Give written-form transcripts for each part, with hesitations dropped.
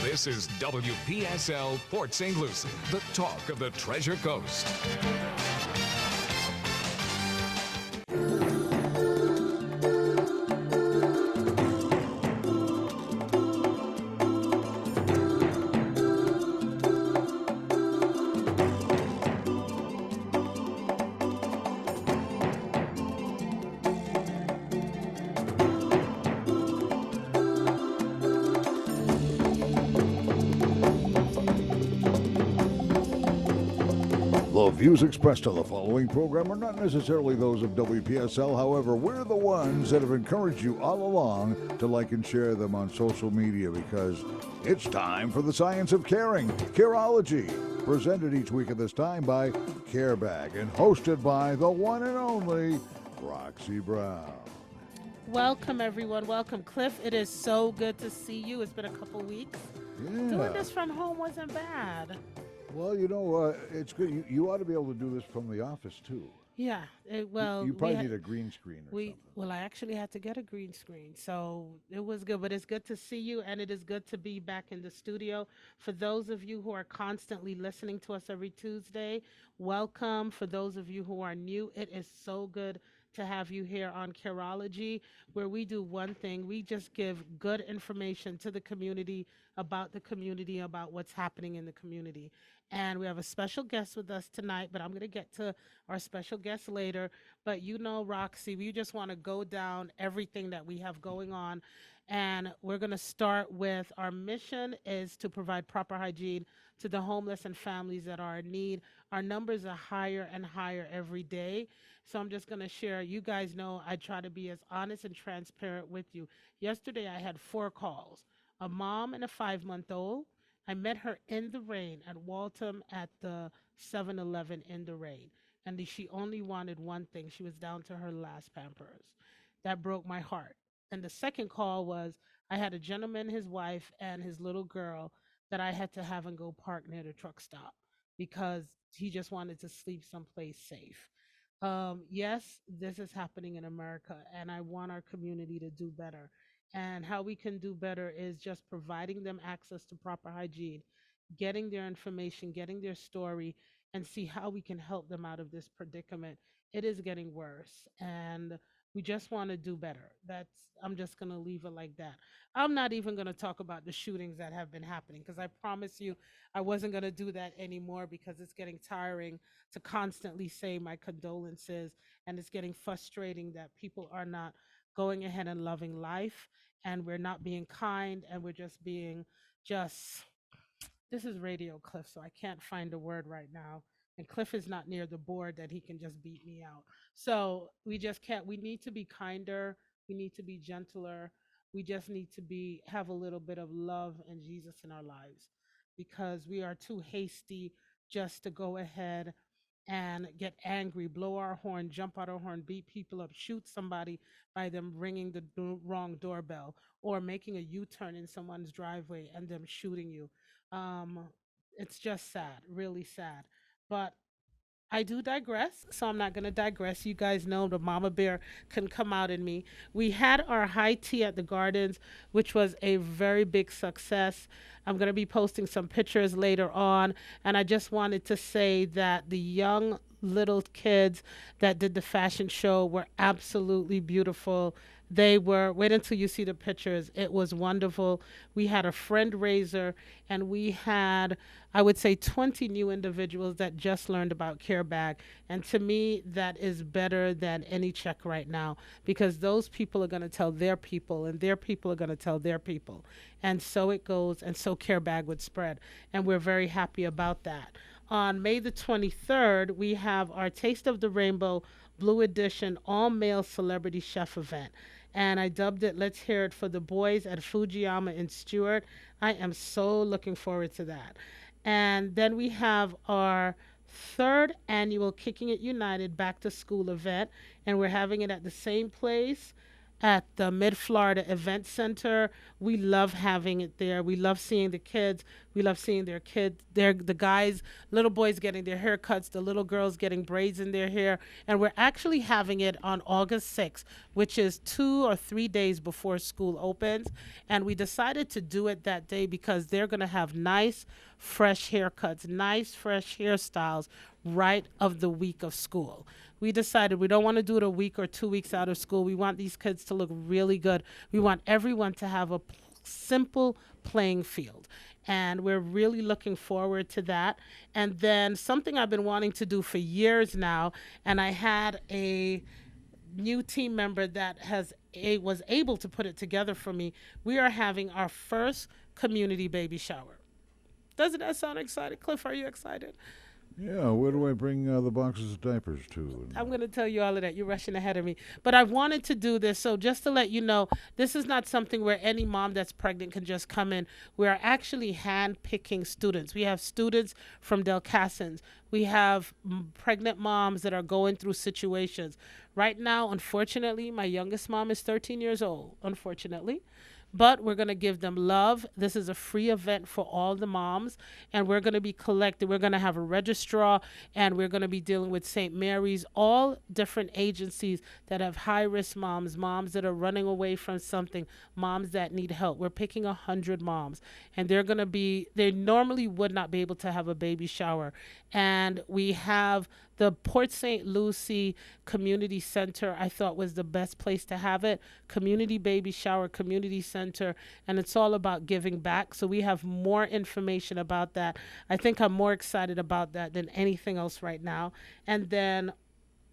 This is WPSL Port St. Lucie, the talk of the Treasure Coast. The views expressed on the following program are not necessarily those of WPSL. However, we're the ones that have encouraged you all along to like and share them on social media because it's time for the science of caring. Careology, presented each week at this time by CareBag and hosted by the one and only Roxy Brown. Welcome, everyone. Welcome, Cliff. It is so good to see you. It's been a couple weeks. Yeah. Doing this from home wasn't bad. Well, it's good. You ought to be able to do this from the office, too. Yeah. You probably need a green screen or something. Well, I actually had to get a green screen, so it was good. But it's good to see you, and it is good to be back in the studio. For those of you who are constantly listening to us every Tuesday, welcome. For those of you who are new, it is so good to have you here on Careology, where we do one thing. We just give good information to the community, about what's happening in the community. And we have a special guest with us tonight, but I'm going to get to our special guest later. But Roxy, we just want to go down everything that we have going on. And we're going to start with our mission is to provide proper hygiene to the homeless and families that are in need. Our numbers are higher and higher every day. So I'm just going to share. You guys know I try to be as honest and transparent with you. Yesterday, I had 4 calls, a mom and a 5-month-old. I met her in the rain at Waltham at the 7-Eleven in the rain. And she only wanted one thing. She was down to her last Pampers. That broke my heart. And the second call was I had a gentleman, his wife, and his little girl that I had to have him go park near the truck stop because he just wanted to sleep someplace safe. Yes, this is happening in America, and I want our community to do better. And how we can do better is just providing them access to proper hygiene, getting their information, getting their story, and see how we can help them out of this predicament. It is getting worse, and we just want to do better. I'm just going to leave it like that. I'm not even going to talk about the shootings that have been happening because I promise you I wasn't going to do that anymore because it's getting tiring to constantly say my condolences, and it's getting frustrating that people are not going ahead and loving life, and we're not being kind, and we're just being just this is radio, Cliff, so I can't find a word right now. And Cliff is not near the board that he can just beat me out. So we just can't. We need to be kinder. We need to be gentler. We just need to have a little bit of love and Jesus in our lives because we are too hasty just to go ahead and get angry, blow our horn, jump out our horn, beat people up, shoot somebody by them ringing the wrong doorbell or making a U-turn in someone's driveway and them shooting you. Um, it's just sad, really sad. But I do digress, so I'm not going to digress. You guys know the mama bear can come out in me. We had our high tea at the gardens, which was a very big success. I'm going to be posting some pictures later on, and I just wanted to say that the young little kids that did the fashion show were absolutely beautiful. Wait until you see the pictures. It was wonderful. We had a friend raiser, and we had, I would say, 20 new individuals that just learned about CareBag. And to me, that is better than any check right now because those people are going to tell their people, and their people are going to tell their people. And so it goes, and so CareBag would spread. And we're very happy about that. On May the 23rd, we have our Taste of the Rainbow Blue Edition all-male celebrity chef event. And I dubbed it Let's Hear It for the Boys at Fujiyama in Stewart. I am so looking forward to that. And then we have our 3rd annual Kicking It United back to school event, and we're having it at the same place at the Mid Florida Event Center. We love having it there. We love seeing the kids. We love seeing their kids, the guys, little boys getting their haircuts, the little girls getting braids in their hair. And we're actually having it on August 6th, which is 2 or 3 days before school opens. And we decided to do it that day because they're going to have nice, fresh haircuts, nice, fresh hairstyles right of the week of school. We decided we don't want to do it a week or 2 weeks out of school. We want these kids to look really good. We want everyone to have a simple playing field. And we're really looking forward to that. And then something I've been wanting to do for years now, and I had a new team member that was able to put it together for me. We are having our first community baby shower. Doesn't that sound exciting? Cliff, are you excited? Yeah, where do I bring the boxes of diapers to? I'm going to tell you all of that. You're rushing ahead of me. But I wanted to do this. So just to let you know, this is not something where any mom that's pregnant can just come in. We are actually hand-picking students. We have students from Del Cassens. We have pregnant moms that are going through situations. Right now, unfortunately, my youngest mom is 13 years old, unfortunately. But we're going to give them love. This is a free event for all the moms, and we're going to be collecting. We're going to have a registrar, and we're going to be dealing with St. Mary's, all different agencies that have high-risk moms, moms that are running away from something, moms that need help. We're picking 100 moms, and they normally would not be able to have a baby shower. And we have the Port St. Lucie Community Center, I thought was the best place to have it. Community baby shower, community center, and it's all about giving back. So we have more information about that. I think I'm more excited about that than anything else right now. And then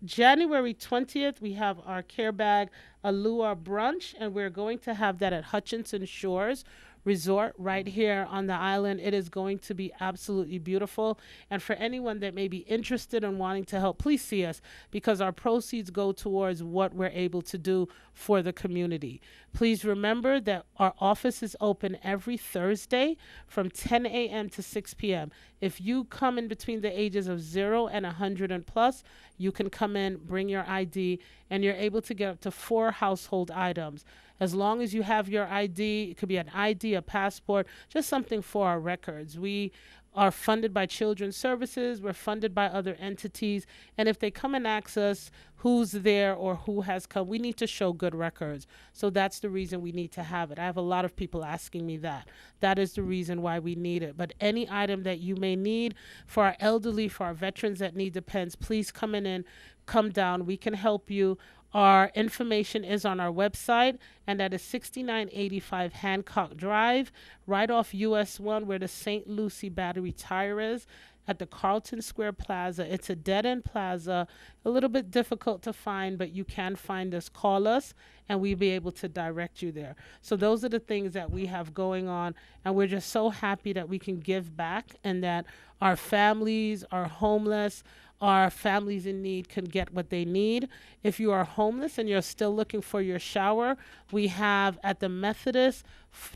January 20th, we have our Care Bag Alua brunch, and we're going to have that at Hutchinson Shores Resort right here on the island. It is going to be absolutely beautiful. And for anyone that may be interested in wanting to help, please see us because our proceeds go towards what we're able to do for the community. Please remember that our office is open every Thursday from 10 a.m. to 6 p.m. If you come in between the ages of 0 and 100 and plus, you can come in, bring your ID, and you're able to get up to 4 household items. As long as you have your ID, it could be an ID, a passport, just something for our records. We are funded by Children's Services. We're funded by other entities. And if they come and ask us who's there or who has come, we need to show good records. So that's the reason we need to have it. I have a lot of people asking me that. That is the reason why we need it. But any item that you may need for our elderly, for our veterans that need depends, please come in, come down. We can help you. Our information is on our website, and that is 6985 Hancock Drive, right off US 1, where the St. Lucie Battery Tire is, at the Carlton Square Plaza. It's a dead-end plaza, a little bit difficult to find, but you can find us. Call us, and we'll be able to direct you there. So those are the things that we have going on, and we're just so happy that we can give back and that our families, our homeless, our families in need can get what they need. If you are homeless and you're still looking for your shower, we have at the Methodist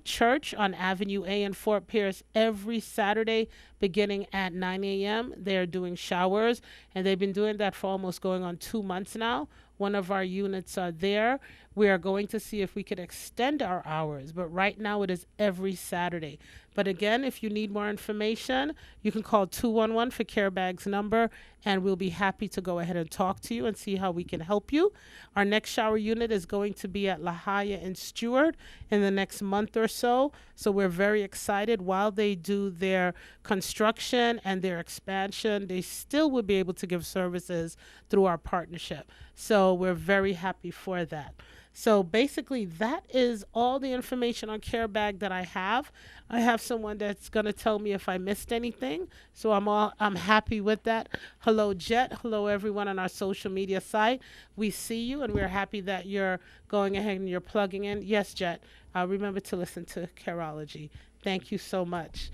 Church on Avenue A in Fort Pierce every Saturday beginning at 9 a.m. They're doing showers, and they've been doing that for almost going on 2 months now. One of our units are there. We are going to see if we could extend our hours, but right now it is every Saturday. But again, if you need more information, you can call 211 for Care Bag's number, and we'll be happy to go ahead and talk to you and see how we can help you. Our next shower unit is going to be at La Haya and Stewart in the next month or so. So we're very excited. While they do their construction and their expansion, they still will be able to give services through our partnership. So we're very happy for that. So basically, that is all the information on Care Bag that I have. I have someone that's going to tell me if I missed anything. So I'm happy with that. Hello, Jet. Hello, everyone on our social media site. We see you, and we're happy that you're going ahead and you're plugging in. Yes, Jet. Remember to listen to Careology. Thank you so much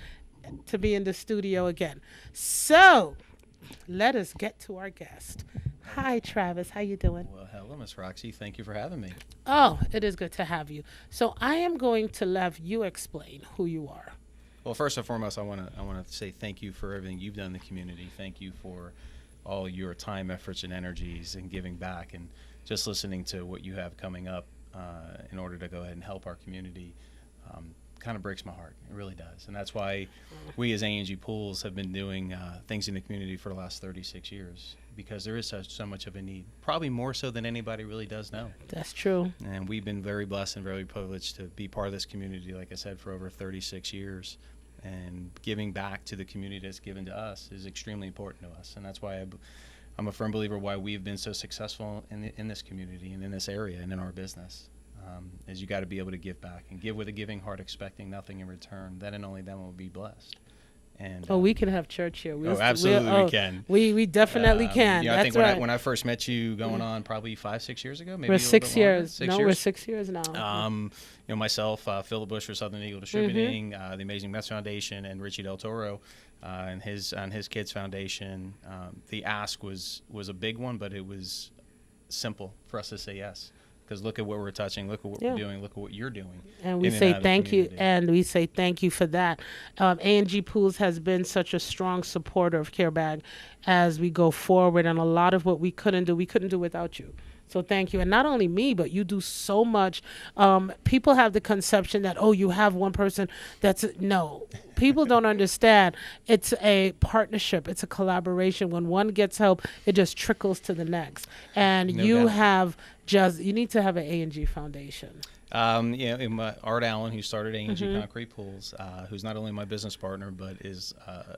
to be in the studio again. So let us get to our guest. Hi, Travis. How you doing? Well, hello, Miss Roxy. Thank you for having me. Oh, it is good to have you. So I am going to let you explain who you are. Well, first and foremost, I want to say thank you for everything you've done in the community. Thank you for all your time, efforts, and energies and giving back. And just listening to what you have coming up in order to go ahead and help our community kind of breaks my heart. It really does. And that's why we as A&G Pools have been doing things in the community for the last 36 years, because there is so much of a need, probably more so than anybody really does know. That's true. And we've been very blessed and very privileged to be part of this community, like I said, for over 36 years. And giving back to the community that's given to us is extremely important to us. And that's why I'm a firm believer why we've been so successful in this community and in this area and in our business. Is you got to be able to give back and give with a giving heart, expecting nothing in return. Then and only then will be blessed. And we can have church here. Absolutely we can. We definitely can. You know, That's I think right. when I first met you, going on probably 5-6 years ago, maybe We're a little 6 bit longer. years. 6 No, years. we're 6 years now. You know, myself, Phil Bush for Southern Eagle Distributing, the Amazing Mets Foundation, and Richie Del Toro, and his kids foundation. The ask was a big one, but it was simple for us to say yes. Because look at what we're touching, look at what we're doing, look at what you're doing. And we say thank you, and we say thank you for that. A&G Pools has been such a strong supporter of CareBag as we go forward, and a lot of what we couldn't do without you. So thank you. And not only me, but you do so much. People have the conception that, oh, you have one person no. People don't understand. It's a partnership. It's a collaboration. When one gets help, it just trickles to the next. And you need to have an A&G foundation. Art Allen, who started A&G Concrete Pools, who's not only my business partner, but is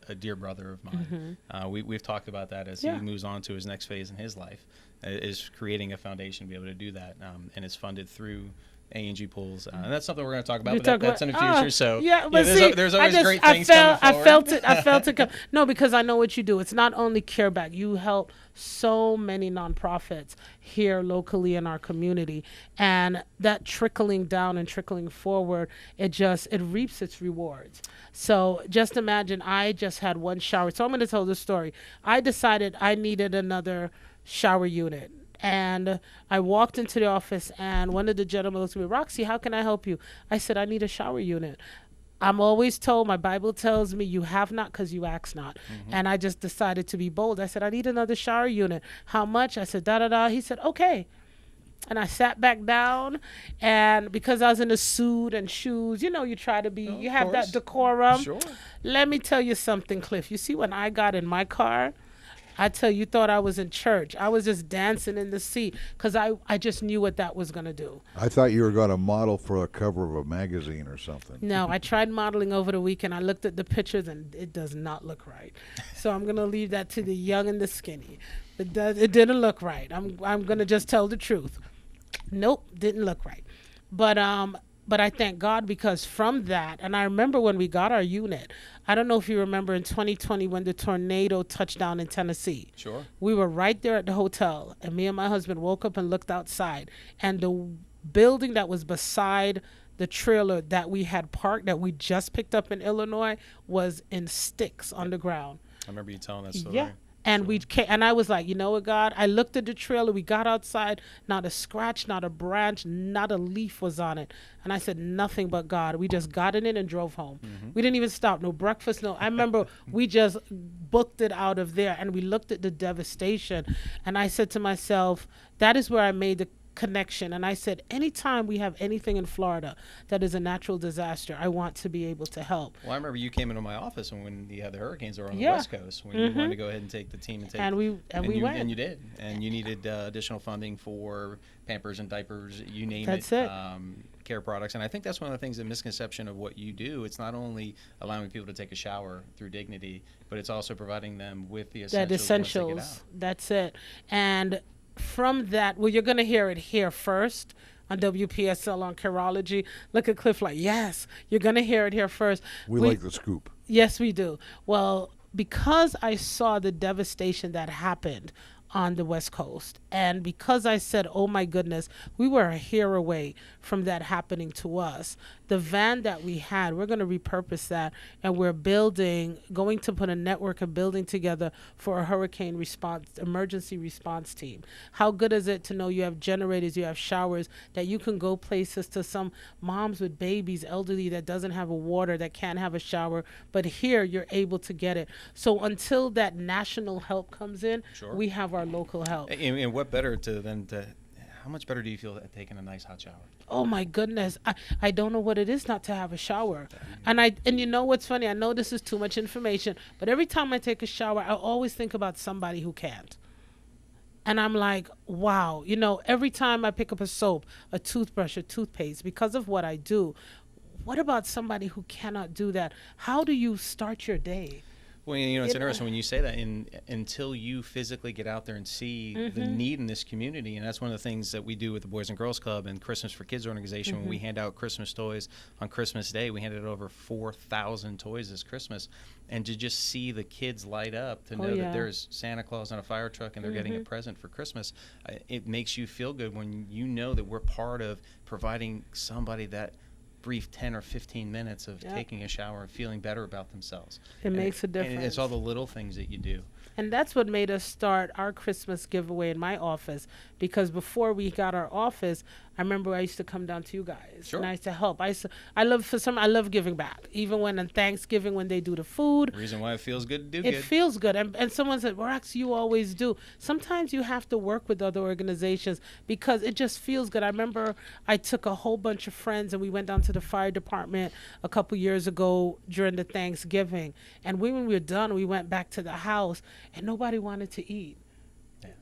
a dear brother of mine. We've talked about that as he moves on to his next phase in his life, is creating a foundation to be able to do that, and it's funded through A&G Pools. And that's something we're going to talk about, but that's in the future. So there's always great things coming forward. I felt it come. No, because I know what you do. It's not only CareBag. You help so many nonprofits here locally in our community, and that trickling down and trickling forward, it reaps its rewards. So just imagine, I just had one shower. So I'm going to tell this story. I decided I needed another shower unit. And I walked into the office, and one of the gentlemen looked at me, Roxy, how can I help you? I said, I need a shower unit. I'm always told, my Bible tells me, you have not because you ask not. And I just decided to be bold. I said, I need another shower unit. How much? I said, da-da-da. He said, okay. And I sat back down, and because I was in a suit and shoes, you try to be, you have that decorum. Sure. Let me tell you something, Cliff. You see, when I got in my car, I tell you, thought I was in church. I was just dancing in the seat because I just knew what that was going to do. I thought you were going to model for a cover of a magazine or something. No, I tried modeling over the weekend. I looked at the pictures, and it does not look right. So I'm going to leave that to the young and the skinny. It didn't look right. I'm going to just tell the truth. Nope, didn't look right. But I thank God, because from that, and I remember when we got our unit, I don't know if you remember in 2020 when the tornado touched down in Tennessee. Sure. We were right there at the hotel, and me and my husband woke up and looked outside, and the building that was beside the trailer that we had parked, that we just picked up in Illinois, was in sticks on the ground. I remember you telling that story. Yeah. And and I was like, you know what, God? I looked at the trailer. We got outside. Not a scratch, not a branch, not a leaf was on it. And I said, nothing but God. We just got in it and drove home. We didn't even stop. No breakfast. No. I remember we just booked it out of there, and we looked at the devastation. And I said to myself, that is where I made the connection. And I said, anytime we have anything in Florida that is a natural disaster, I want to be able to help. Well, I remember you came into my office when the hurricanes were on the West Coast, when you wanted to go ahead and take the team and we went. And you did. And you needed additional funding for Pampers and diapers, you name That's it. Care products. And I think that's one of the things, the misconception of what you do. It's not only allowing people to take a shower through dignity, but it's also providing them with the essentials. Once they get out. That's it. And from that, well, you're going to hear it here first on WPSL on Careology. Look at Cliff like, yes, you're going to hear it here first. We like the scoop. Yes, we do. Well, because I saw the devastation that happened on the West Coast, and because I said, oh my goodness, we were a hair away from that happening to us, the van that we had, we're going to repurpose that, and we're going to put a network of building together for a hurricane emergency response team. How good is it to know you have generators, you have showers, that you can go places to some moms with babies, elderly, that doesn't have a water, that can't have a shower, but here you're able to get it. So until that national help comes in, we have our local help. And what better than to how much better do you feel at taking a nice hot shower? Oh my goodness. I don't know what it is not to have a shower. And you know what's funny? I know this is too much information, but every time I take a shower, I always think about somebody who can't. And I'm like, wow, every time I pick up a soap, a toothbrush, a toothpaste, because of what I do, what about somebody who cannot do that? How do you start your day? Well, it's interesting when you say that. Until you physically get out there and see the need in this community, and that's one of the things that we do with the Boys and Girls Club and Christmas for Kids organization. When we hand out Christmas toys on Christmas Day, we handed over 4,000 toys this Christmas, and to just see the kids light up, to know that there's Santa Claus on a fire truck and they're getting a present for Christmas, it makes you feel good when you know that we're part of providing somebody that brief 10 or 15 minutes of taking a shower and feeling better about themselves. It makes a difference. And it's all the little things that you do. And that's what made us start our Christmas giveaway in my office, because before we got our office, I remember I used to come down to you guys. Sure. And I used to help. I love giving back. Even when on Thanksgiving, when they do the food. Reason why it feels good to do It good. feels good. And someone said, Rox, you always do. Sometimes you have to work with other organizations because it just feels good. I remember I took a whole bunch of friends and we went down to the fire department a couple years ago during the Thanksgiving. And when we were done, we went back to the house and nobody wanted to eat.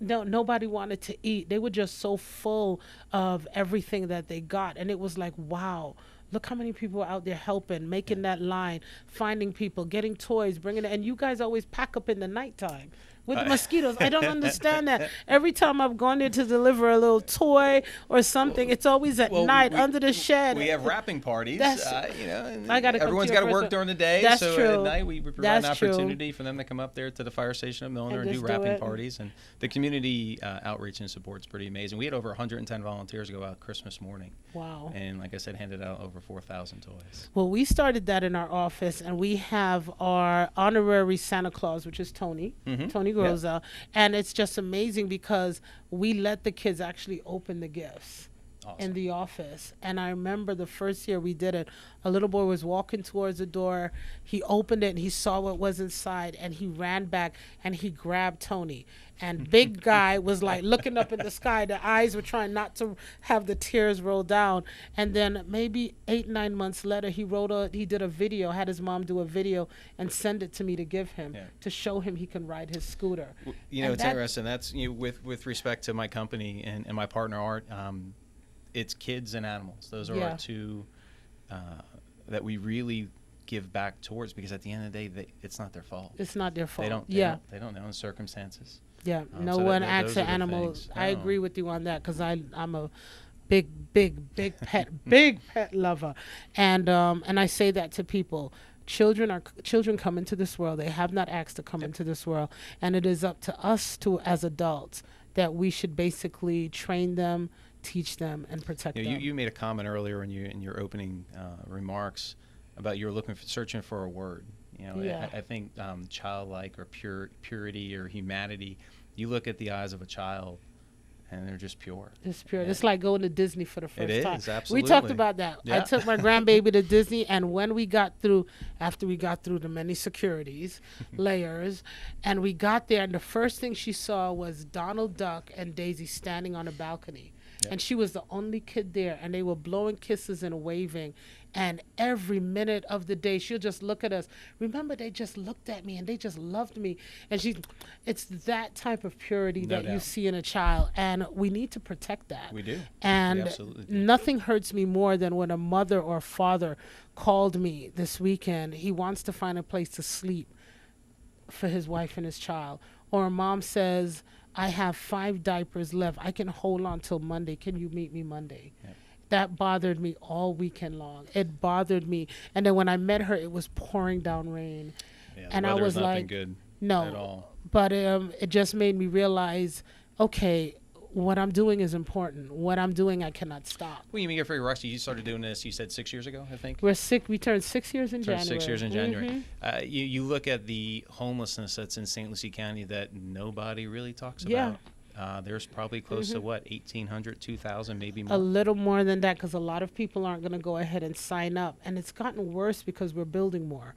No, nobody wanted to eat. They were just so full of everything that they got. And it was like, wow, look how many people are out there helping, making that line, finding people, getting toys, bringing it. And you guys always pack up in the nighttime with the mosquitoes. I don't understand that. Every time I've gone there to deliver a little toy or something, it's always at night under the shed. We have wrapping parties. And I gotta everyone's got to work during the day. That's so true. At night we provide an opportunity for them to come up there to the fire station of Milner and do wrapping parties. And the community outreach and support is pretty amazing. We had over 110 volunteers go out Christmas morning. Wow. And like I said, handed out over 4,000 toys. Well, we started that in our office, and we have our honorary Santa Claus, which is Tony Groza. And it's just amazing because we let the kids actually open the gifts in the office. And I remember the first year we did it, a little boy was walking towards the door. He opened it and he saw what was inside, and he ran back and he grabbed Tony. And big guy was like looking up in the sky. The eyes were trying not to have the tears roll down. And then maybe 8-9 months later, he did a video, had his mom do a video and send it to me to give him, to show him he can ride his scooter. It's interesting. That's with respect to my company and my partner Art. It's kids and animals. Those are our two that we really give back towards, because at the end of the day, it's not their fault. It's not their fault. They don't know the circumstances. Yeah, no one acts for animals. I agree with you on that, because I'm a big pet pet lover, and I say that to people. Children come into this world. They have not asked to come into this world, and it is up to us as adults that we should basically train them, teach them, and protect them. You made a comment earlier in your opening remarks about you were searching for a word. I think childlike or purity or humanity. You look at the eyes of a child, and they're just pure. It's pure. It's like going to Disney for the first time. It is, absolutely. We talked about that. I took my grandbaby to Disney, and when we got through, after we got through the many securities, layers, and we got there, and the first thing she saw was Donald Duck and Daisy standing on a balcony. And she was the only kid there, and they were blowing kisses and waving. And every minute of the day, she'll just look at us. Remember, they just looked at me, and they just loved me. And it's that type of purity that you see in a child, and we need to protect that. We do. And we absolutely do. Nothing hurts me more than when a mother or father called me this weekend. He wants to find a place to sleep for his wife and his child. Or a mom says, I have 5 diapers left. I can hold on till Monday. Can you meet me Monday? Yeah. That bothered me all weekend long. It bothered me. And then when I met her, it was pouring down rain. Yeah, and I was like, good no. At all. But it just made me realize, okay, what I'm doing is important. What I'm doing, I cannot stop. Well, you mean for Roxy, you started doing this, you said 6 years ago, I think? We turned 6 years in January. 6 years in January. You look at the homelessness that's in St. Lucie County that nobody really talks about. There's probably close to 1,800, 2,000, maybe more. A little more than that, because a lot of people aren't going to go ahead and sign up. And it's gotten worse because we're building more.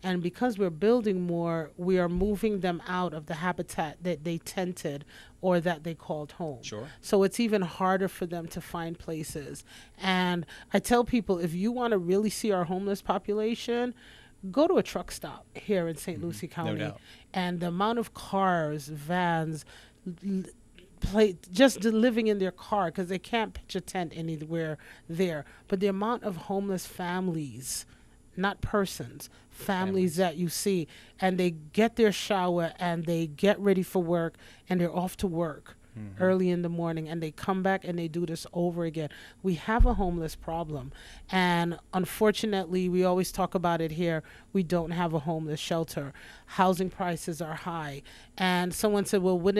And because we're building more, we are moving them out of the habitat that they tented or that they called home. Sure. So it's even harder for them to find places. And I tell people, if you want to really see our homeless population, go to a truck stop here in St. Lucie County. doubt. And the amount of cars, vans, just living in their car because they can't pitch a tent anywhere there. But the amount of homeless families, not persons, families that you see, and they get their shower and they get ready for work and they're off to work early in the morning, and they come back and they do this over again. We have a homeless problem, and unfortunately, we always talk about it here. We don't have a homeless shelter. Housing prices are high, and someone said, "Well, will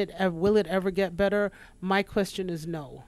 it ever get better?" My question is no.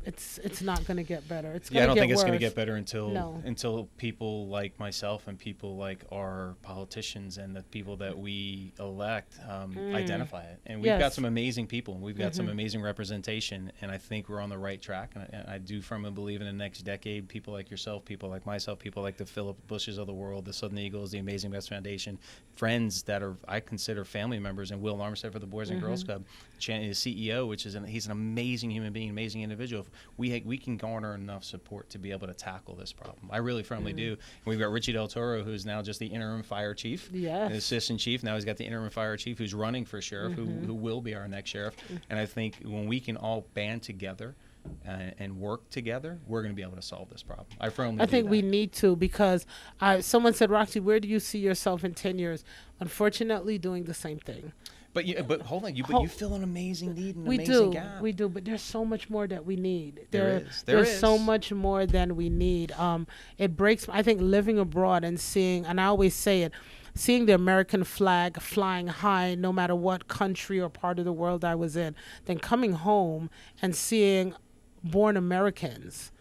It's not going to get better. It's going to get worse. I don't think it's going to get better No. until people like myself and people like our politicians and the people that we elect identify it. And we've got some amazing people, and we've got some amazing representation, and I think we're on the right track. And I do firmly believe in the next decade, people like yourself, people like myself, people like the Philip Bushes of the world, the Southern Eagles, the Amazing West Foundation, friends that are I consider family members, and Will Armstead for the Boys and Girls Club, his CEO, he's an amazing human being, amazing individual. We can garner enough support to be able to tackle this problem. I really firmly do. And we've got Richie Del Toro, who's now just the interim fire chief, the assistant chief. Now he's got the interim fire chief who's running for sheriff, who will be our next sheriff. And I think when we can all band together and work together, we're going to be able to solve this problem. I think we need to, because someone said, Roxy, where do you see yourself in 10 years? Unfortunately, doing the same thing. But hold on, you fill an amazing need, an amazing gap. We do, but there's so much more that we need. There's so much more than we need. It breaks. I think living abroad and seeing, and I always say it, seeing the American flag flying high, no matter what country or part of the world I was in, then coming home and seeing born Americans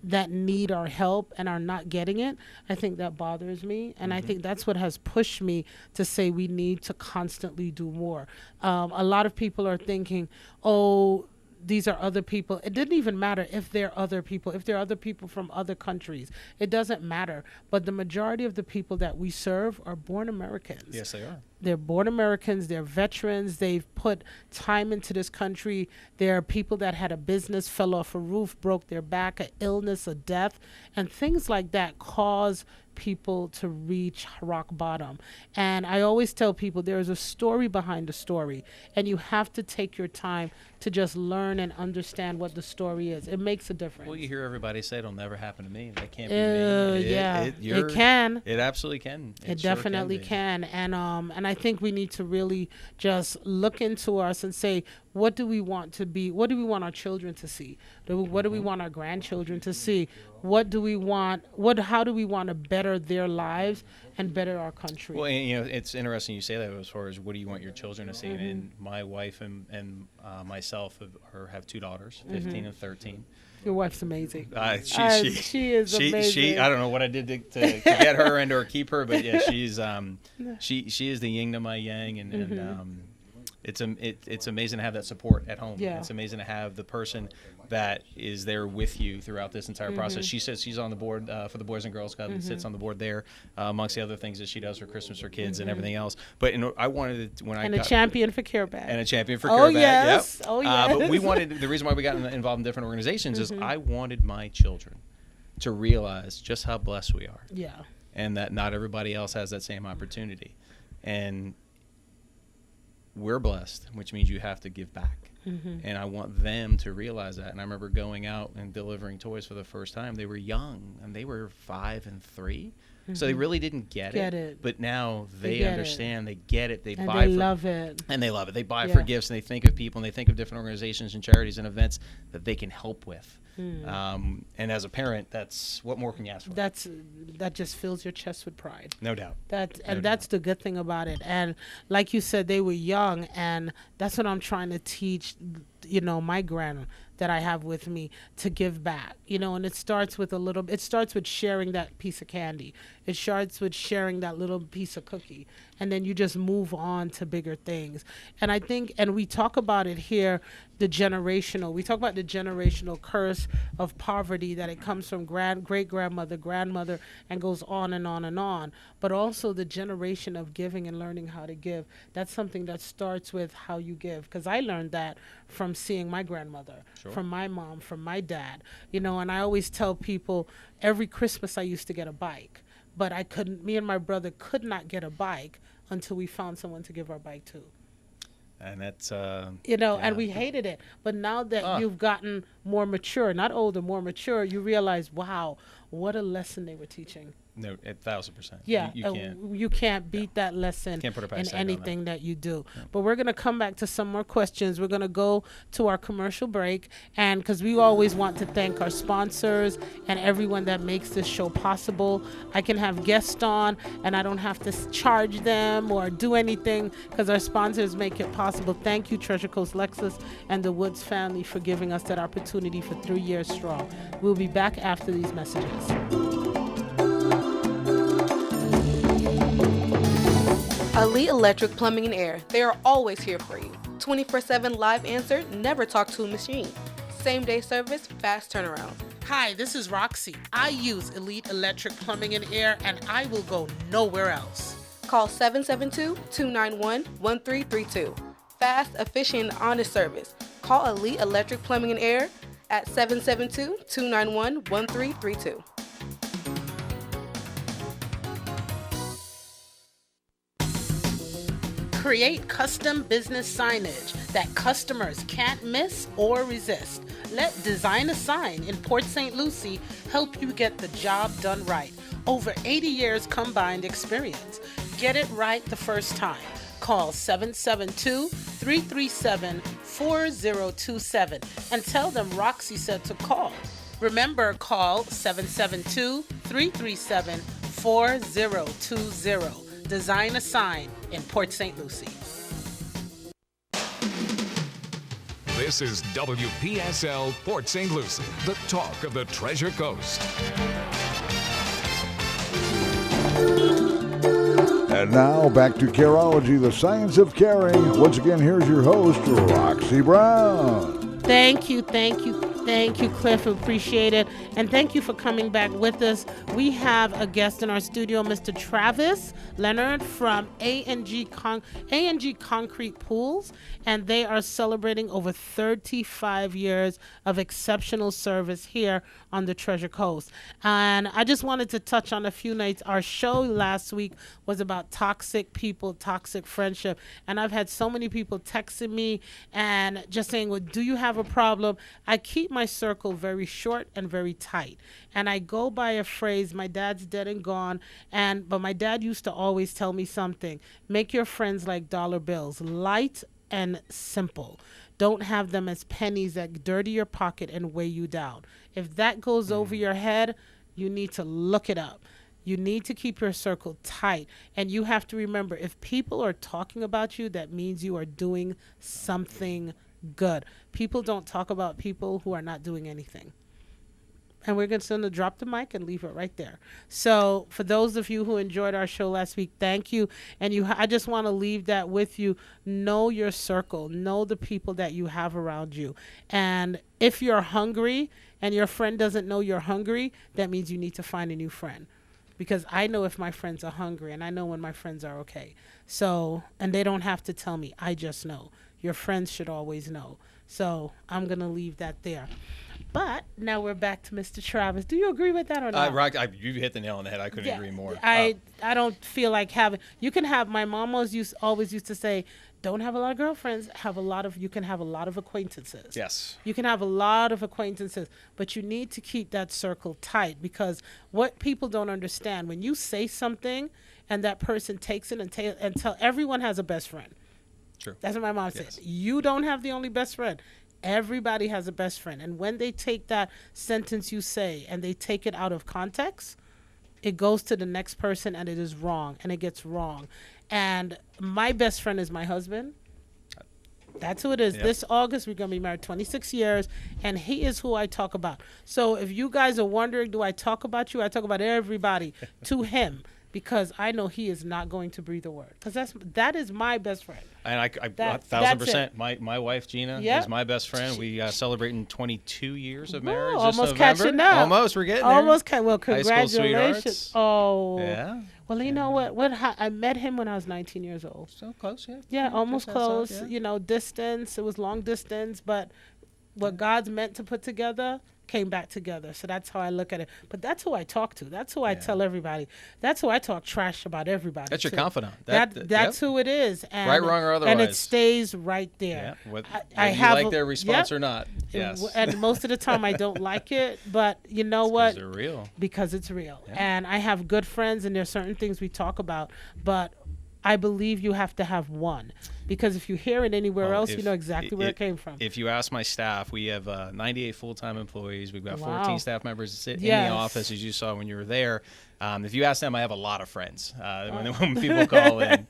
that need our help and are not getting it, I think that bothers me. And I think that's what has pushed me to say we need to constantly do more. A lot of people are thinking, oh, these are other people. It didn't even matter if they're other people, if they're other people from other countries. It doesn't matter. But the majority of the people that we serve are born Americans. Yes, they are. They're born Americans. They're veterans. They've put time into this country. There are people that had a business, fell off a roof, broke their back, an illness, a death, and things like that cause people to reach rock bottom. And I always tell people there is a story behind the story, and you have to take your time to just learn and understand what the story is. It makes a difference. Well, you hear everybody say it'll never happen to me. That can't be me. It can. It absolutely can. It definitely can. And I think we need to really just look into us and say, what do we want to be? What do we want our children to see? What do we want our grandchildren to see? What do we want? How do we want to better their lives and better our country? Well, and, it's interesting you say that as far as what do you want your children to see. And my wife and myself have two daughters, 15 and 13. Your wife's amazing. She is amazing. I don't know what I did to get her and or keep her, but yeah, she is the yin to my yang, and it's amazing to have that support at home. Yeah. It's amazing to have the person that is there with you throughout this entire process. She says she's on the board for the Boys and Girls Club and sits on the board there, amongst the other things that she does for Christmas for kids and everything else. But I wanted to, a champion for Care Bag. And a champion for Care Bag. Yes. Yep. Oh, yes. But we wanted, the reason why we got involved in different organizations is I wanted my children to realize just how blessed we are. Yeah. And that not everybody else has that same opportunity. And we're blessed, which means you have to give back. And I want them to realize that. And I remember going out and delivering toys for the first time. They were young, and they were 5 and 3. So they really didn't get it. But now they understand. They get it. They love it. And they love it. They buy for gifts, and they think of people, and they think of different organizations and charities and events that they can help with. And as a parent, that's what more can you ask for? That just fills your chest with pride. No doubt. That's the good thing about it. And like you said, they were young, and that's what I'm trying to teach. My that I have with me to give back, and it starts with it starts with sharing that piece of candy. It starts with sharing that little piece of cookie. And then you just move on to bigger things. And I think, and we talk about it here, we talk about the generational curse of poverty, that it comes from great-grandmother, grandmother, and goes on and on and on. But also the generation of giving and learning how to give. That's something that starts with how you give. Because I learned that from seeing my grandmother, from my mom, from my dad. And I always tell people, every Christmas I used to get a bike. But me and my brother could not get a bike until we found someone to give our bike to. And that's, and we hated it. But now that you've gotten more mature, not older, more mature, you realize, wow, what a lesson they were teaching. No, 1,000%. Yeah, You can't beat that lesson Can't put a price in tag on anything that you do. Yeah. But we're going to come back to some more questions. We're going to go to our commercial break, and because we always want to thank our sponsors and everyone that makes this show possible. I can have guests on, and I don't have to charge them or do anything because our sponsors make it possible. Thank you, Treasure Coast Lexus and the Woods family, for giving us that opportunity for 3 years strong. We'll be back after these messages. Elite Electric Plumbing and Air. They are always here for you. 24/7 live answer, never talk to a machine. Same day service, fast turnaround. Hi, this is Roxy. I use Elite Electric Plumbing and Air, and I will go nowhere else. Call 772-291-1332. Fast, efficient, and honest service. Call Elite Electric Plumbing and Air at 772-291-1332. Create custom business signage that customers can't miss or resist. Let Design a Sign in Port St. Lucie help you get the job done right. Over 80 years combined experience. Get it right the first time. Call 772-337-4027 and tell them Roxy said to call. Remember, call 772-337-4020. Design a Sign in Port St. Lucie. This is WPSL Port St. Lucie, the talk of the Treasure Coast. And now back to Careology, the science of caring. Once again, here's your host, Roxy Brown. Thank you, Cliff. Appreciate it. And thank you for coming back with us. We have a guest in our studio, Mr. Travis Leonard from A&G Concrete Pools, and they are celebrating over 35 years of exceptional service here on the Treasure Coast. And I just wanted to touch on a few nights. Our show last week was about toxic people, toxic friendship, and I've had so many people texting me and just saying, well, do you have a problem? I keep my circle very short and very tight. And I go by a phrase, my dad's dead and gone, but my dad used to always tell me something: make your friends like dollar bills, light and simple. Don't have them as pennies that dirty your pocket and weigh you down. If that goes over your head, you need to look it up. You need to keep your circle tight. And you have to remember, if people are talking about you, that means you are doing something good. People don't talk about people who are not doing anything. And we're going to drop the mic and leave it right there. So for those of you who enjoyed our show last week, thank you. And I just want to leave that with you. Know your circle. Know the people that you have around you. And if you're hungry and your friend doesn't know you're hungry, that means you need to find a new friend. Because I know if my friends are hungry, and I know when my friends are okay. So, and they don't have to tell me. I just know. Your friends should always know. So I'm going to leave that there. But now we're back to Mr. Travis. Do you agree with that or not? You hit the nail on the head. I couldn't agree more. I don't feel like having. You can have. My mom always used to say, don't have a lot of girlfriends. You can have a lot of acquaintances. Yes. You can have a lot of acquaintances, but you need to keep that circle tight, because what people don't understand, when you say something and that person takes it and tell everyone has a best friend. True. That's what my mom said. You don't have the only best friend. Everybody has a best friend. And when they take that sentence you say and they take it out of context, it goes to the next person and it is wrong, and it gets wrong. And my best friend is my husband. That's who it is. Yep. This August, we're going to be married 26 years, and he is who I talk about. So if you guys are wondering, do I talk about you? I talk about everybody to him, because I know he is not going to breathe a word. Because that is my best friend. And I That's 1,000%. My wife Gina Yep. is my best friend. We celebrating 22 years of Whoa, marriage. this almost November. catching up. Almost, we're getting there. Almost well, High school congratulations. sweethearts. Oh. Yeah. Well, you know what? I met him when I was 19 years old. So close, yeah. Yeah, almost Just outside, close. yeah. You know, distance. It was long distance, but what God's meant to put together came back together. So that's how I look at it. But that's who I talk to. That's who I tell everybody. That's who I talk trash about everybody. That's your too. confidant. That's who it is. And, Right, wrong, or And it otherwise. stays right there. Yeah. Whether I you have like a- their response yep. or not. Yes. And most of the time I don't like it, but you know what? They're real. Because it's real. Yeah. And I have good friends, and there's certain things we talk about, but I believe you have to have one, because if you hear it anywhere Well, else, you know exactly where it came from. If you ask my staff, we have 98 full-time employees. We've got Wow. 14 staff members that sit in Yes. the office, as you saw when you were there. If you ask them, I have a lot of friends. When people call in,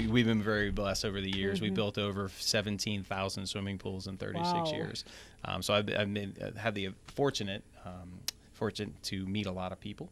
we've been very blessed over the years. We built over 17,000 swimming pools in 36 Wow. years. So I've had the fortunate to meet a lot of people,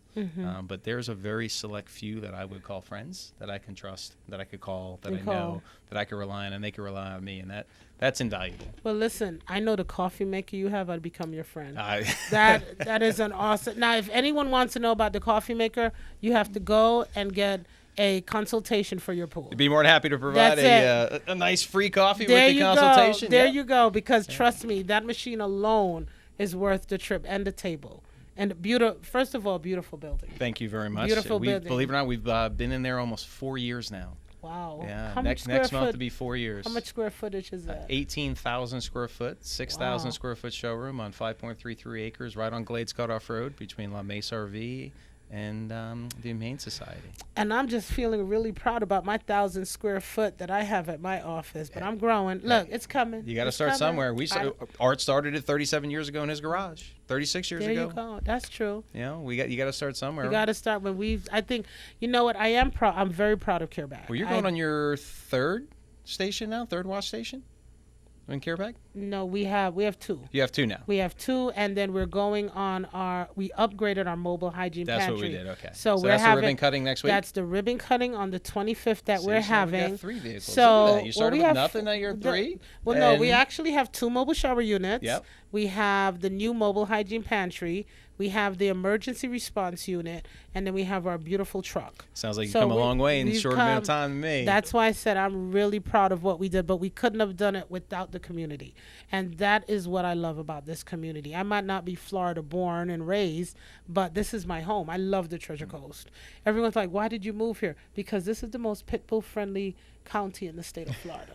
but there's a very select few that I would call friends, that I can trust, that I could call, that I know, that I can rely on, and they can rely on me, and that's invaluable. Well, listen, I know the coffee maker you have, I'd become your friend. I- That is an awesome. Now, if anyone wants to know about the coffee maker, you have to go and get a consultation for your pool. Be more than happy to provide That's a nice free coffee There with the you consultation. go. There Yeah. you go. Because trust me, that machine alone is worth the trip and the table. And beautiful. First of all, beautiful building. Thank you very much. Beautiful building. Believe it or not, we've been in there almost 4 years now. Wow. Yeah, How much next square month foot? to be 4 years. How much square footage is that? 18,000 square foot, 6,000 Wow. square foot showroom on 5.33 acres, right on Glades Cutoff Road between La Mesa RV and the Humane Society. And I'm just feeling really proud about my 1,000 square foot that I have at my office. But I'm growing. Look, it's coming. You got to It's start coming. somewhere. Art started it 37 years ago in his garage. 36 years There ago. you go. That's true. You know, you got to start somewhere. You got to start when I think, you know what? I am proud. I'm very proud of Careback. Well, you're going on your third station now, third wash station in Careback? No, we have two. You have two now. We have two, and then we're going on we upgraded our mobile hygiene That's pantry. what we did. Okay. So we're that's having the ribbon cutting next week. That's the ribbon cutting on the 25th that See, we're so we having. got 3 vehicles. So Look at that. You started we with have nothing, now you're at 3. Well, no, we and- actually have 2 mobile shower units. Yep. We have the new mobile hygiene pantry. We have the emergency response unit, and then we have our beautiful truck. Sounds like you've So come a long way in a we've short amount of come- time than me. That's why I said I'm really proud of what we did, but we couldn't have done it without the community. And that is what I love about this community. I might not be Florida born and raised, but this is my home. I love the Treasure Coast. Everyone's like, why did you move here? Because this is the most pit bull friendly county in the state of Florida.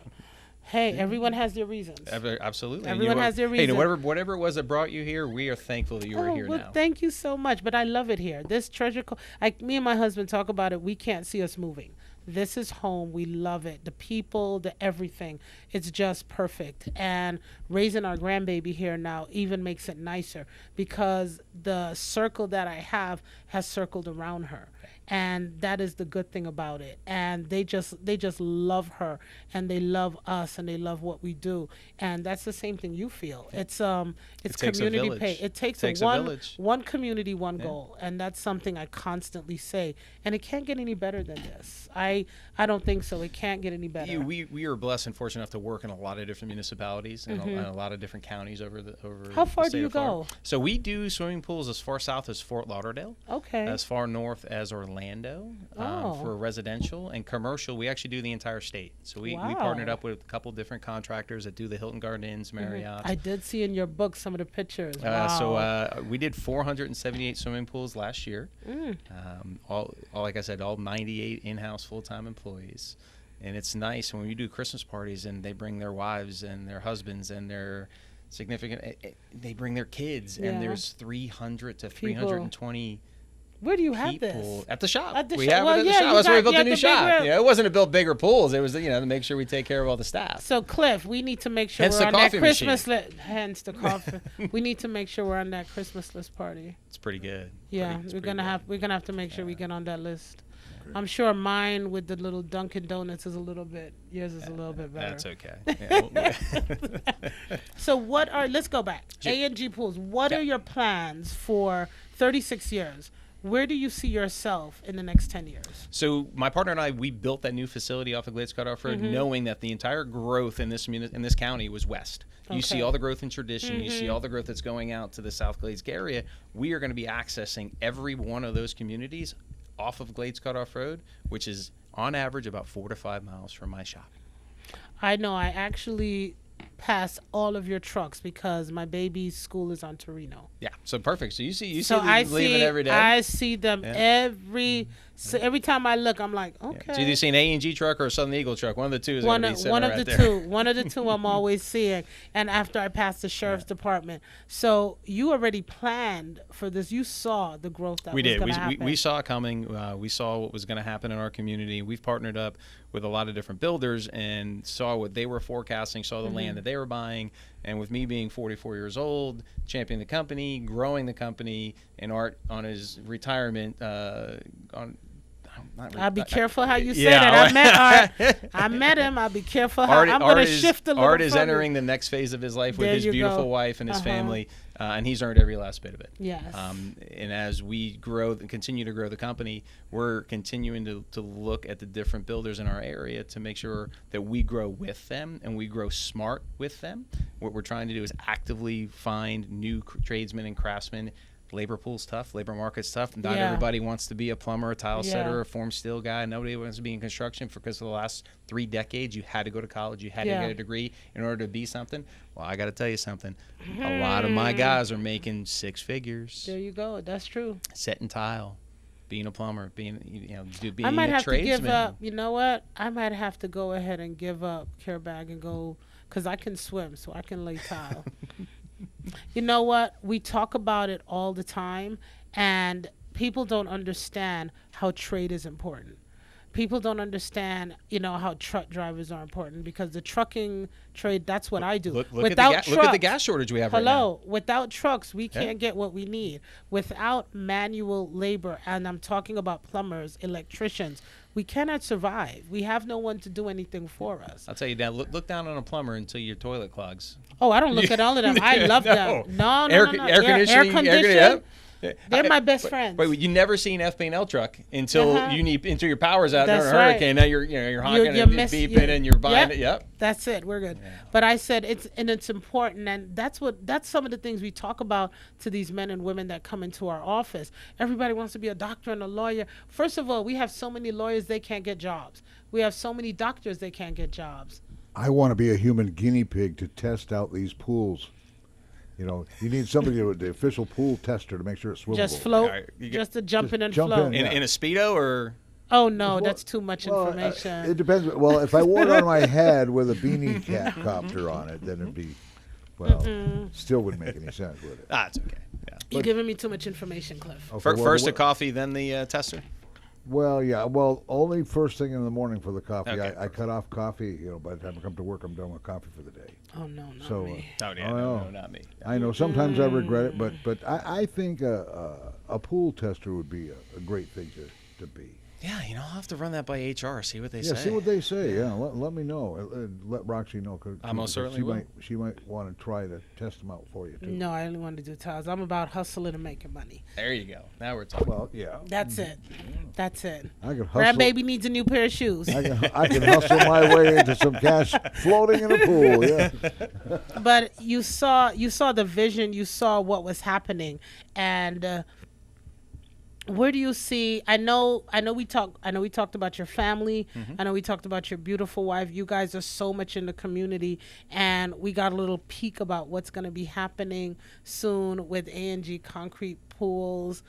Hey, everyone has their reasons. Absolutely. And Everyone you has their Hey, reason. whatever it was that brought you here, we are thankful that you are here well, now. thank you so much. But I love it here. This Treasure Coast, me and my husband talk about it. We can't see us moving. This is home. We love it. The people, the everything. It's just perfect. And raising our grandbaby here now even makes it nicer, because the circle that I have has circled around her. And that is the good thing about it. And they just love her, and they love us, and they love what we do. And that's the same thing you feel. It's takes a community village. pay. It takes a one village. one community, one goal, and that's something I constantly say. And it can't get any better than this. I don't think so. It can't get any better. We are blessed and fortunate enough to work in a lot of different municipalities and a lot of different counties over How far the do state you of Florida. go? So we do swimming pools as far south as Fort Lauderdale, Okay. as far north as Orlando Oh. for residential, and commercial. We actually do the entire state. So we Wow. partnered up with a couple different contractors that do the Hilton Gardens, Marriott. I did see in your book some of the pictures. So we did 478 swimming pools last year. All like I said, all 98 in-house full-time employees. And it's nice when you do Christmas parties and they bring their wives and their husbands and their significant, they bring their kids, Yeah. and there's 300 to 320 Where do you have people this? at the shop. At the we shop. have Well, it at the yeah, shop. you That's why we got- built you a new have the big shop. room. Yeah, it wasn't to build bigger pools. It was to make sure we take care of all the staff. So Cliff, we need to make sure Hence we're the on that coffee machine. Christmas list. Hence the coffee. We need to make sure we're on that Christmas list party. It's pretty good. Yeah, It's we're pretty gonna good. have to make sure we get on that list. I'm sure mine with the little Dunkin' Donuts is a little bit. Yours is a little bit better. That's okay. Yeah, So let's go back. Sure. A&G Pools. What are your plans for 36 years? Where do you see yourself in the next 10 years? So my partner and I, we built that new facility off of Glades Cutoff Road, knowing that the entire growth in this county was west. You see all the growth in tradition. You see all the growth that's going out to the South Glades area. We are going to be accessing every one of those communities off of Glades Cutoff Road, which is on average about 4 to 5 miles from my shop. I know. I actually pass all of your trucks because my baby's school is on Torino. Yeah, so perfect. So you see So them leaving every day. I see them every time I look. I'm like, okay. Yeah. So you see an A&G truck or a Southern Eagle truck. One of the two is One going to be sitting of right the there. two. One of the two I'm always seeing. And after I pass the sheriff's department. So you already planned for this. You saw the growth that We was did. going to happen. We saw it coming. We saw what was going to happen in our community. We've partnered up with a lot of different builders and saw what they were forecasting, saw the land that they were buying. And with me being 44 years old, championing the company, growing the company, and Art on his retirement, I'll be careful how you say Yeah, that. I met Art. I met him. I'll be careful how I'm going to shift a little. Art is from entering it. the next phase of his life with There his you beautiful go. wife and his family, and he's earned every last bit of it. Yes. And as we grow and continue to grow the company, we're continuing to look at the different builders in our area to make sure that we grow with them and we grow smart with them. What we're trying to do is actively find new tradesmen and craftsmen. Labor pool's tough. Labor market's tough. Not everybody wants to be a plumber, a tile setter, a form steel guy. Nobody wants to be in construction because for the last 3 decades, you had to go to college. You had to get a degree in order to be something. Well, I got to tell you something. A lot of my guys are making 6 figures. There you go. That's true. Setting tile, being a plumber, being I might a have to give tradesman. up. You know what? I might have to go ahead and give up care bag and go because I can swim, so I can lay tile. You know what? We talk about it all the time, and people don't understand how trade is important. People don't understand, how truck drivers are important because the trucking trade, that's what I do. Look at the gas shortage we have right now. Without trucks, we can't get what we need. Without manual labor, and I'm talking about plumbers, electricians, we cannot survive. We have no one to do anything for us. I'll tell you, Dad, look down on a plumber until your toilet clogs. Oh, I don't look at all of them. I love them. No. Air conditioning. Yep. They're my best friends. Wait, you never see an F&L truck until until your power's out That's during a right. hurricane. Now you're honking and beeping and you're buying it. Yep. That's it. We're good. Yeah. But I said it's important, and that's some of the things we talk about to these men and women that come into our office. Everybody wants to be a doctor and a lawyer. First of all, we have so many lawyers they can't get jobs. We have so many doctors they can't get jobs. I want to be a human guinea pig to test out these pools. You need somebody, the official pool tester, to make sure it's swimmable. Just float, Right, just to jump in and jump float. in. In a Speedo or? Oh, no, that's too much information. It depends. Well, if I wore it on my head with a beanie cat copter on it, then it'd be, still wouldn't make any sense, would it? It's okay. Yeah. You're giving me too much information, Cliff. Okay, First the coffee, then the tester? Well, yeah. Well, only first thing in the morning for the coffee. Okay, I cut off coffee. By the time I come to work, I'm done with coffee for the day. Oh, no, not So, me. No, not me. I know sometimes I regret it, but I think a pool tester would be a great thing to be. Yeah, I'll have to run that by HR, see what they say. Yeah, see what they say. Yeah, let me know. Let Roxy know. I most certainly will. She might want to try to test them out for you too. No, I only want to do tiles. I'm about hustling and making money. There you go. Now we're talking. Well, yeah. That's it. That's it. I can hustle. Grandbaby needs a new pair of shoes. I can hustle my way into some cash floating in a pool. Yeah. But you saw the vision. You saw what was happening, and where do you see? I know we talked about your family. I know we talked about your beautiful wife. You guys are so much in the community, and we got a little peek about what's going to be happening soon with A&G Concrete Pools.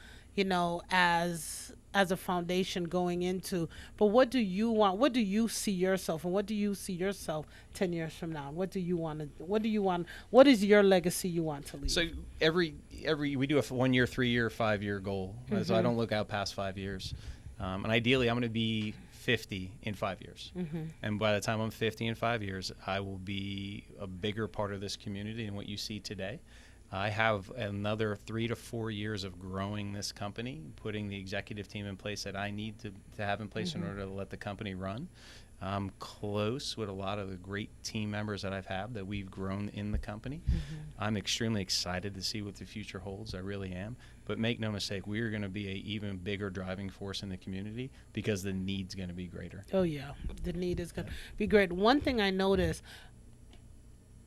As a foundation going into. But what do you want? What do you see yourself, and what do you see yourself 10 years from now? What do you want? What is your legacy you want to leave? So every we do a 1 year, 3 year, 5 year goal. So I don't look out past 5 years. And ideally, I'm going to be 50 in 5 years. And by the time I'm 50 in 5 years, I will be a bigger part of this community than what you see today. I have another 3 to 4 years of growing this company, putting the executive team in place that I need to have in place in order to let the company run. I'm close with a lot of the great team members that I've had that we've grown in the company. I'm extremely excited to see what the future holds. I really am. But make no mistake, we are going to be an even bigger driving force in the community because the need's going to be greater. Oh, yeah. The need is going to be great. One thing I noticed,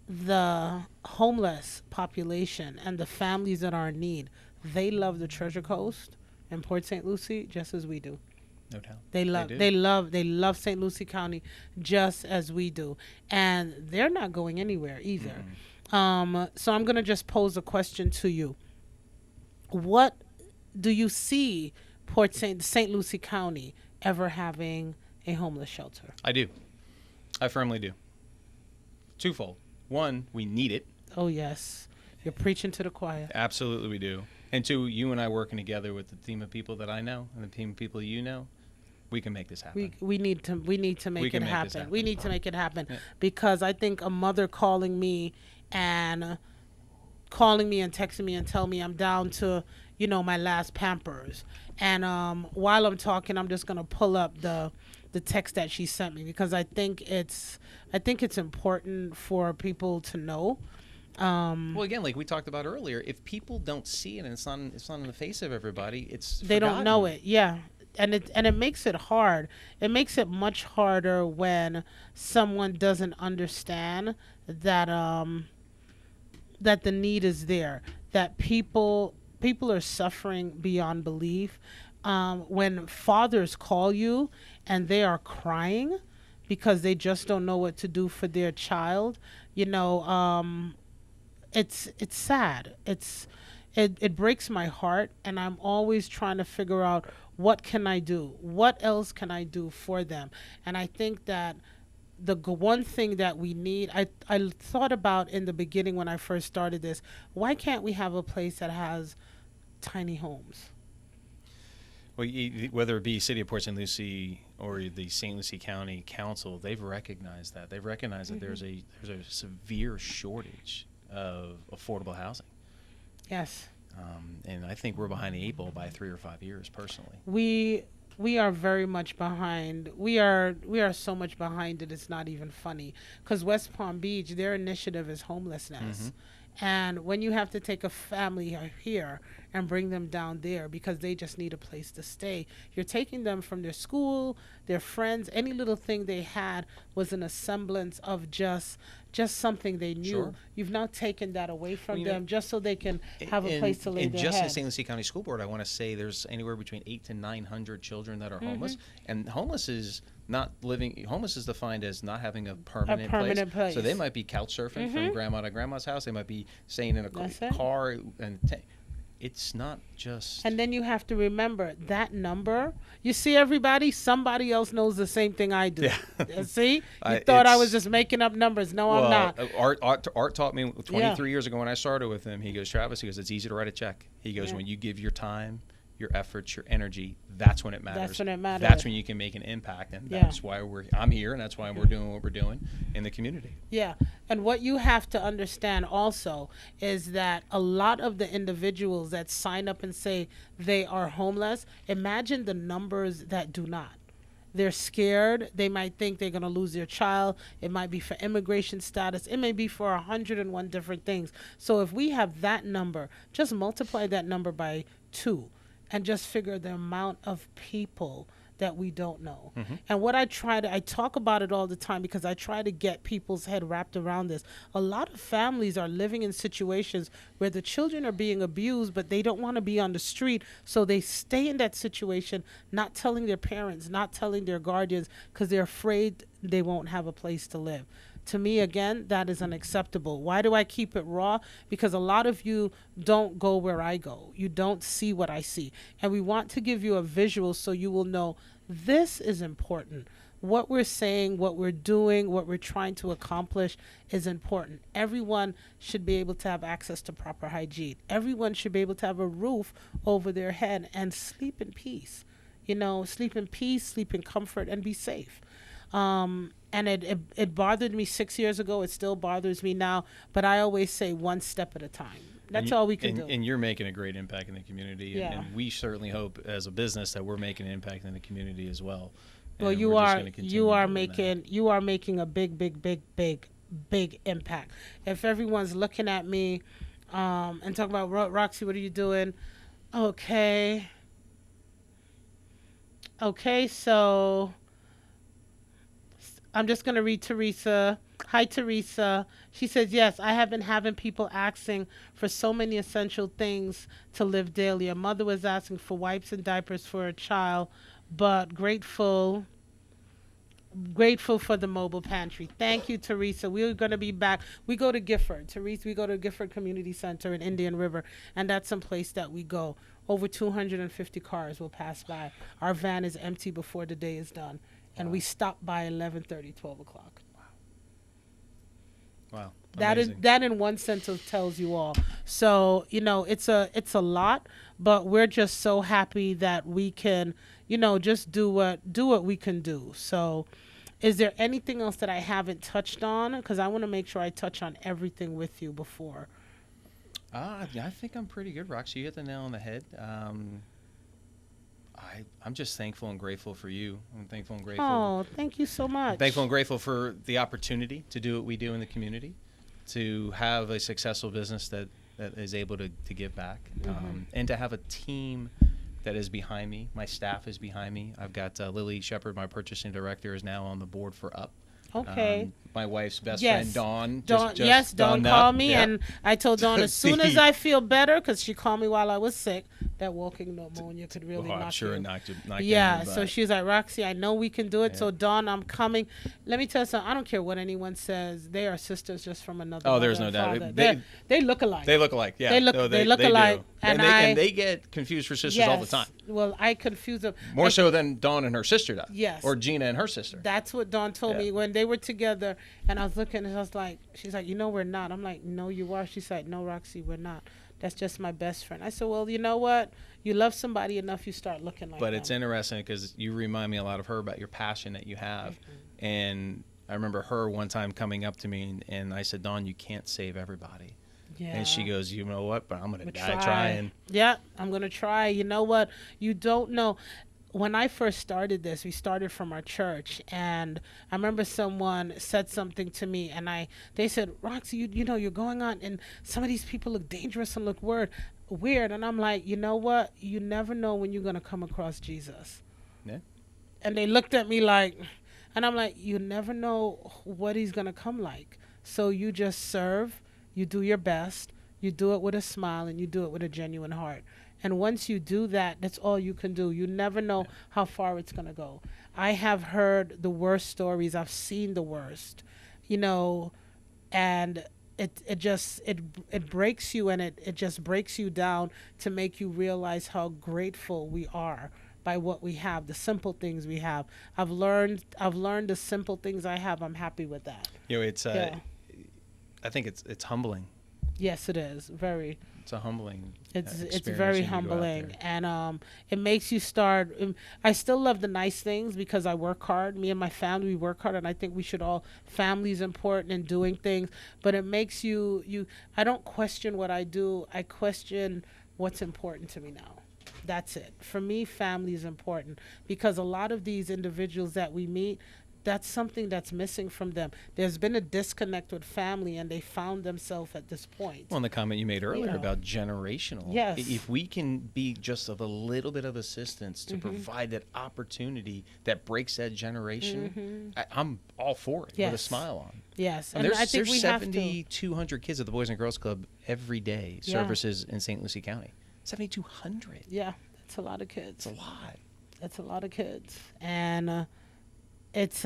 the homeless population and the families that are in need, they love the Treasure Coast and Port St. Lucie just as we do. No doubt. They love St. Lucie County just as we do, and they're not going anywhere either. So I'm gonna just pose a question to you. What do you see St. Lucie County ever having a homeless shelter? I do. I firmly do. Twofold. One, we need it. Oh yes, you're preaching to the choir. Absolutely, we do. And two, you and I working together with the team of people that I know and the team of people you know, we can make this happen. We need to make it happen. We need to make it happen because I think a mother calling me and texting me and tell me I'm down to, my last Pampers. And while I'm talking, I'm just gonna pull up the text that she sent me because I think it's important for people to know. Well, again, like we talked about earlier, if people don't see it and it's not in the face of everybody, they don't know it. Yeah. And it makes it hard. It makes it much harder when someone doesn't understand that that the need is there, that people are suffering beyond belief. When fathers call you and they are crying because they just don't know what to do for their child, it's sad. It breaks my heart, and I'm always trying to figure out what can I do? What else can I do for them? And I think that the one thing that we need, I thought about in the beginning when I first started this, why can't we have a place that has tiny homes? Well, whether it be City of Port St. Lucie or the St. Lucie County Council, they've recognized that. They've recognized that there's a severe shortage of affordable housing. Yes. And I think we're behind the 8 ball by 3 or 5 years, personally. We are very much behind. We are so much behind that it's not even funny. Because West Palm Beach, their initiative is homelessness. And when you have to take a family here and bring them down there because they just need a place to stay, you're taking them from their school, their friends, any little thing they had was in a semblance of just something they knew. Sure. You've now taken that away from them just so they can have a place to lay their just head. in St. Lucie County School Board, I want to say there's anywhere between 800 to 900 children that are homeless, and homeless is defined as not having a permanent place. So they might be couch surfing from grandma to grandma's house. They might be staying in a car. It's not just... And then you have to remember that number. You see, everybody, somebody else knows the same thing I do. Yeah. See? You thought I was just making up numbers. No, I'm not. Art taught me 23 years ago when I started with him. He goes, Travis, it's easy to write a check. He goes, when you give your time, your efforts, your energy, that's when it matters. That's when it matters. That's when you can make an impact, and that's why I'm here, and that's why we're doing what we're doing in the community. Yeah, and what you have to understand also is that a lot of the individuals that sign up and say they are homeless, imagine the numbers that do not. They're scared. They might think they're going to lose their child. It might be for immigration status. It may be for 101 different things. So if we have that number, just multiply that number by 2. And just figure the amount of people that we don't know. And what I talk about it all the time because I try to get people's head wrapped around this. A lot of families are living in situations where the children are being abused, but they don't want to be on the street. So they stay in that situation, not telling their parents, not telling their guardians, because they're afraid they won't have a place to live. To me, again, that is unacceptable. Why do I keep it raw? Because a lot of you don't go where I go. You don't see what I see. And we want to give you a visual so you will know this is important. What we're saying, what we're doing, what we're trying to accomplish is important. Everyone should be able to have access to proper hygiene. Everyone should be able to have a roof over their head and sleep in peace. Sleep in peace, sleep in comfort, and be safe. And it bothered me 6 years ago. It still bothers me now. But I always say one step at a time. That's all we can do. And you're making a great impact in the community. Yeah. And we certainly hope as a business that we're making an impact in the community as well. Well, And you we're just are gonna continue doing that. you are making a big impact. If everyone's looking at me and talking about Roxy, what are you doing? Okay. Okay, so I'm just going to read Teresa. Hi, Teresa. She says, yes, I have been having people asking for so many essential things to live daily. A mother was asking for wipes and diapers for a child, but grateful for the mobile pantry. Thank you, Teresa. We're going to be back. We go to Gifford. Teresa, we go to Gifford Community Center in Indian River, and that's some place that we go. Over 250 cars will pass by. Our van is empty before the day is done, and we stop by 11:30, 12 o'clock. Wow. That in one sentence tells you all. So, it's a lot, but we're just so happy that we can, just do what we can do. So, is there anything else that I haven't touched on? Because I want to make sure I touch on everything with you before. I think I'm pretty good, Roxy. You hit the nail on the head. I'm just thankful and grateful for you. I'm thankful and grateful. Oh, thank you so much. Thankful and grateful for the opportunity to do what we do in the community, to have a successful business that is able to give back, and to have a team that is behind me. My staff is behind me. I've got Lily Shepard, my purchasing director, is now on the board for Up. Okay. My wife's best Yes. friend, Dawn. Dawn called me, and I told Dawn as soon as I feel better, because she called me while I was sick, that walking pneumonia could really knock I'm sure you. it knocked Yeah, you, so but- she was like, Roxy, I know we can do it. Yeah. So, Dawn, I'm coming. Let me tell you something. I don't care what anyone says. They are sisters just from another Oh, there's mother no and doubt. father. They look alike. They look alike, yeah. They look- No, they look do. alike, and they get confused for sisters all the Yes. time. Well, I confuse them. More so than Dawn and her sister does. Yes. Or Gina and her sister. That's what Dawn told Yeah. me when they were together, and I was looking, and I was like, she's like, we're not. I'm like, no, you are. She's like, no, Roxy, we're not. That's just my best friend. I said, well, you know what? You love somebody enough, you start looking like But them. it's interesting because you remind me a lot of her about your passion that you have. And I remember her one time coming up to me, and I said, Dawn, you can't save everybody. Yeah. And she goes, you know what? But I'm going to But die trying. Yeah, I'm going to try. You know what? You don't know. When I first started this, we started from our church, and I remember someone said something to me, and they said, Roxy, you're going on, and some of these people look dangerous and look weird. And I'm like, you know what? You never know when you're going to come across Jesus. Yeah. And they looked at me like, and I'm like, you never know what he's going to come like. So you just serve, you do your best, you do it with a smile, and you do it with a genuine heart. And once you do that, that's all you can do. You never know how far it's going to go. I have heard the worst stories. I've seen the worst, and it breaks you, and it just breaks you down to make you realize how grateful we are by what we have, the simple things we have. I've learned the simple things I have. I'm happy with that. It's Yeah. I think it's humbling. Yes, it is. Very. It's a humbling. It's experience very when you go out humbling, there. and it makes you start. I still love the nice things because I work hard. Me and my family, we work hard, and I think we should all. Family's important in doing things, but it makes you. I don't question what I do. I question what's important to me now. That's it. For me, family is important because a lot of these individuals that we meet, that's something that's missing from them. There's been a disconnect with family, and they found themselves at this point. Well, and the comment you made earlier Yeah. about generational. Yes. If we can be just of a little bit of assistance to provide that opportunity that breaks that generation, I'm all for it with a Yes. smile on. Yes, And and I think there's we have to. 7,200 kids at the Boys and Girls Club every day, Yeah. services in St. Lucie County. 7,200. Yeah, that's a lot of kids. It's a lot. That's a lot of kids, and it's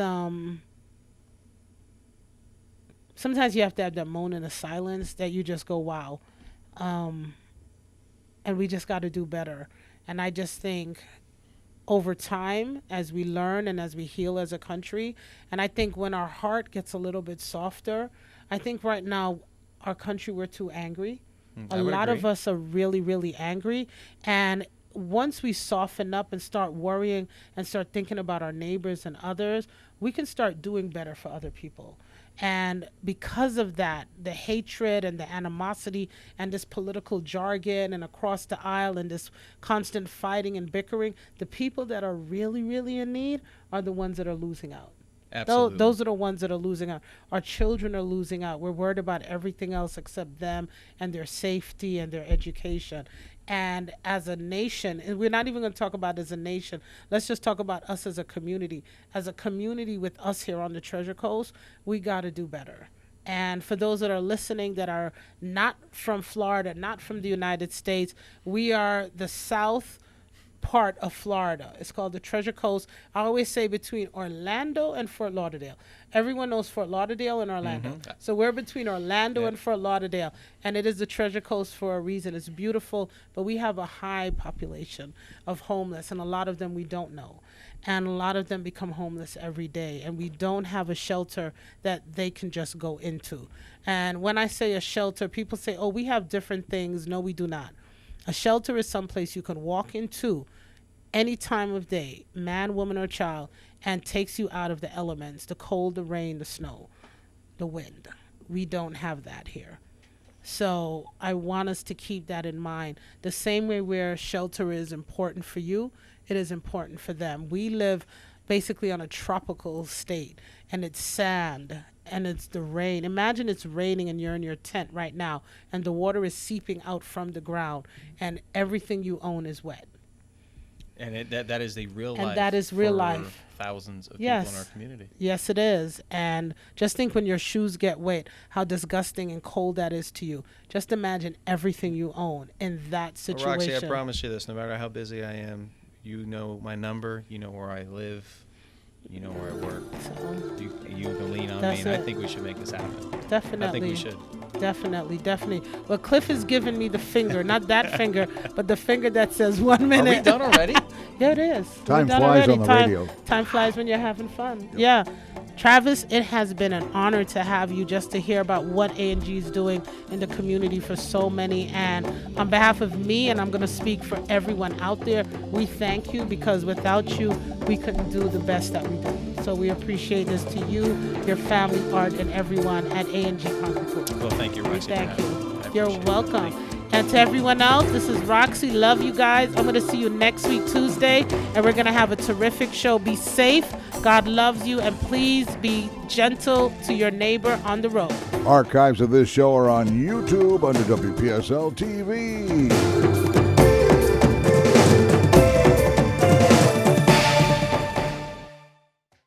sometimes you have to have that moment of silence that you just go, wow, and we just got to do better. And I just think over time, as we learn and as we heal as a country, and I think when our heart gets a little bit softer, I think right now our country, we're too angry. I A would lot of agree. us are really, really angry, and once we soften up and start worrying and start thinking about our neighbors and others, we can start doing better for other people. And because of that, the hatred and the animosity and this political jargon and across the aisle and this constant fighting and bickering, the people that are really, really in need are the ones that are losing out. Absolutely. Those are the ones that are losing out. Our children are losing out. We're worried about everything else except them and their safety and their education. And as a nation, and we're not even going to talk about as a nation, let's just talk about us as a community. As a community with us here on the Treasure Coast, we got to do better. And for those that are listening that are not from Florida, not from the United States, we are the south part of Florida. It's called the Treasure Coast. I always say between Orlando and Fort Lauderdale. Everyone knows Fort Lauderdale and Orlando. So we're between Orlando and Fort Lauderdale, and it is the Treasure Coast for a reason. It's beautiful, but we have a high population of homeless, and a lot of them we don't know. And a lot of them become homeless every day, and we don't have a shelter that they can just go into. And when I say a shelter, people say, oh, we have different things. No, we do not. A shelter is someplace you can walk into any time of day, man, woman, or child, and takes you out of the elements, the cold, the rain, the snow, the wind. We don't have that here. So I want us to keep that in mind. The same way where shelter is important for you, it is important for them. We live basically on a tropical state, and it's sand, and it's the rain. Imagine it's raining and you're in your tent right now, and the water is seeping out from the ground, and everything you own is wet. And that is the real life. And that is real for life. Thousands of Yes. people in our community. Yes, it is. And just think when your shoes get wet, how disgusting and cold that is to you. Just imagine everything you own in that situation. Well, Roxy, I promise you this: no matter how busy I am, you know my number, you know where I live, you know where I work. So, You can lean on me, That's and I it. think we should make this happen. definitely. I think we should. Definitely. Well, Cliff is giving me the finger, not that finger, but the finger that says 1 minute. Are we done already? Yeah, it is. Time We're done flies already. on the Time- radio. Time flies when you're having fun. Yeah. Travis, it has been an honor to have you, just to hear about what A&G is doing in the community for so many. And on behalf of me, and I'm going to speak for everyone out there, we thank you, because without you, we couldn't do the best that we do. So we appreciate this to you, your family, Art, and everyone at A&G Concrete Pools. Well, thank you, Roxy. for Thank having me. you. I You're appreciate it. welcome. Thank you. And to everyone else, this is Roxy. Love you guys. I'm going to see you next week, Tuesday, and we're going to have a terrific show. Be safe. God loves you, and please be gentle to your neighbor on the road. Archives of this show are on YouTube under WPSL TV.